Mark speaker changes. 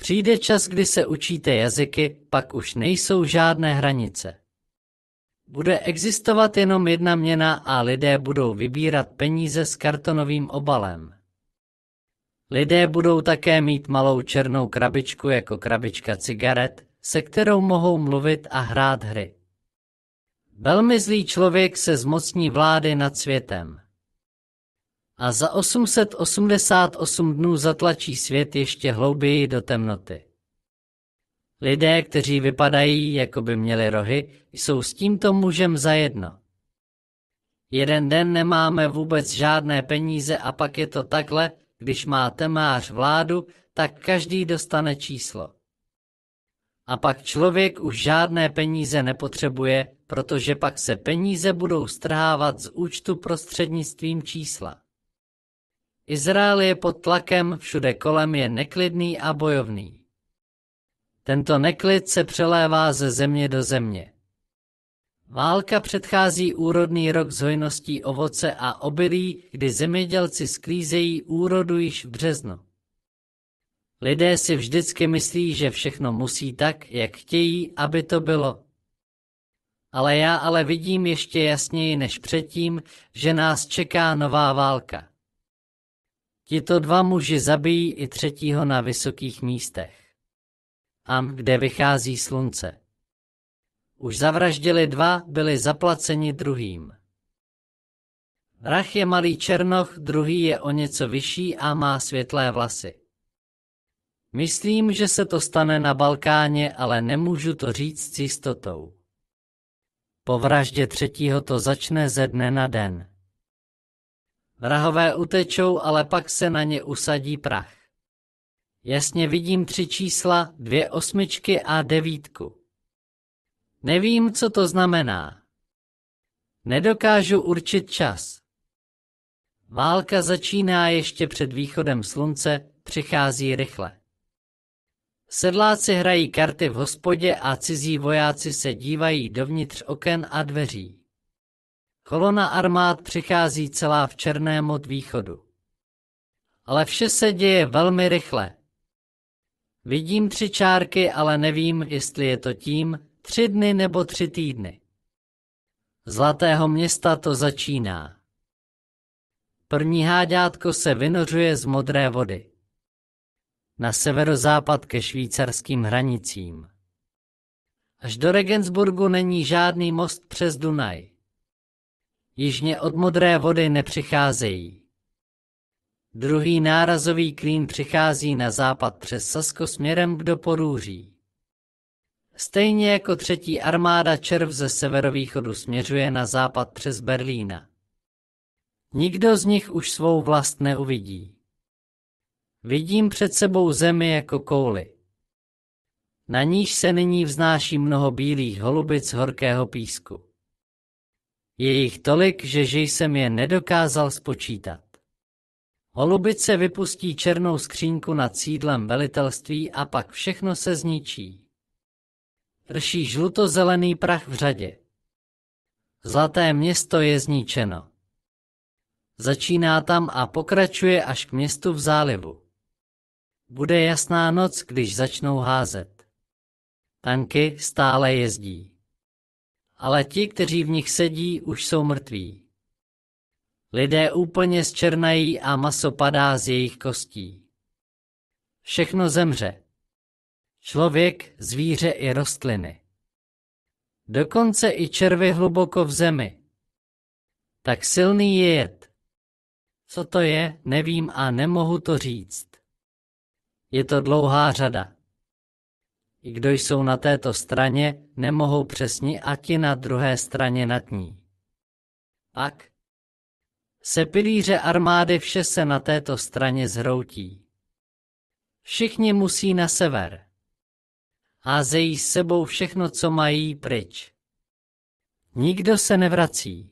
Speaker 1: Přijde čas, kdy se učíte jazyky, pak už nejsou žádné hranice. Bude existovat jenom jedna měna a lidé budou vybírat peníze s kartonovým obalem. Lidé budou také mít malou černou krabičku jako krabička cigaret, se kterou mohou mluvit a hrát hry. Velmi zlý člověk se zmocní vlády nad světem. A za 888 dnů zatlačí svět ještě hlouběji do temnoty. Lidé, kteří vypadají, jako by měli rohy, jsou s tímto mužem zajedno. Jeden den nemáme vůbec žádné peníze a pak je to takhle, když má temář vládu, tak každý dostane číslo. A pak člověk už žádné peníze nepotřebuje, protože pak se peníze budou strhávat z účtu prostřednictvím čísla. Izrael je pod tlakem, všude kolem je neklidný a bojovný. Tento neklid se přelévá ze země do země. Válka předchází úrodný rok s hojností ovoce a obilí, kdy zemědělci sklízejí úrodu již v březnu. Lidé si vždycky myslí, že všechno musí tak, jak chtějí, aby to bylo. Já vidím ještě jasněji než předtím, že nás čeká nová válka. Tito dva muži zabijí i třetího na vysokých místech. Tam, kde vychází slunce. Už zavraždili dva, byli zaplaceni druhým. Vrah je malý černoch, druhý je o něco vyšší a má světlé vlasy. Myslím, že se to stane na Balkáně, ale nemůžu to říct s jistotou. Po vraždě třetího to začne ze dne na den. Vrahové utečou, ale pak se na ně usadí prach. Jasně vidím 3 čísla, 2 osmičky a 9. Nevím, co to znamená. Nedokážu určit čas. Válka začíná ještě před východem slunce, přichází rychle. Sedláci hrají karty v hospodě a cizí vojáci se dívají dovnitř oken a dveří. Kolona armád přichází celá v černém od východu. Ale vše se děje velmi rychle. Vidím 3 čárky, ale nevím, jestli je to tím 3 dny nebo 3 týdny. Zlatého města to začíná. První háďátko se vynořuje z modré vody. Na severozápad ke švýcarským hranicím. Až do Regensburgu není žádný most přes Dunaj. Jižně od modré vody nepřicházejí. Druhý nárazový klín přichází na západ přes Sasko směrem do Porúří. Stejně jako třetí armáda červ ze severovýchodu směřuje na západ přes Berlína. Nikdo z nich už svou vlast neuvidí. Vidím před sebou zemi jako kouli. Na níž se nyní vznáší mnoho bílých holubic horkého písku. Je jich tolik, že jsem je nedokázal spočítat. Holubice vypustí černou skříňku nad sídlem velitelství a pak všechno se zničí. Prší žlutozelený prach v řadě. Zlaté město je zničeno. Začíná tam a pokračuje až k městu v zálivu. Bude jasná noc, když začnou házet. Tanky stále jezdí. Ale ti, kteří v nich sedí, už jsou mrtví. Lidé úplně zčernají a maso padá z jejich kostí. Všechno zemře. Člověk, zvíře i rostliny. Dokonce i červy hluboko v zemi. Tak silný je jed. Co to je, nevím a nemohu to říct. Je to dlouhá řada. I kdo jsou na této straně, nemohou přesně a ti na druhé straně nad ní. Pak se pilíře armády vše se na této straně zhroutí. Všichni musí na sever. Házejí s sebou všechno, co mají, pryč. Nikdo se nevrací.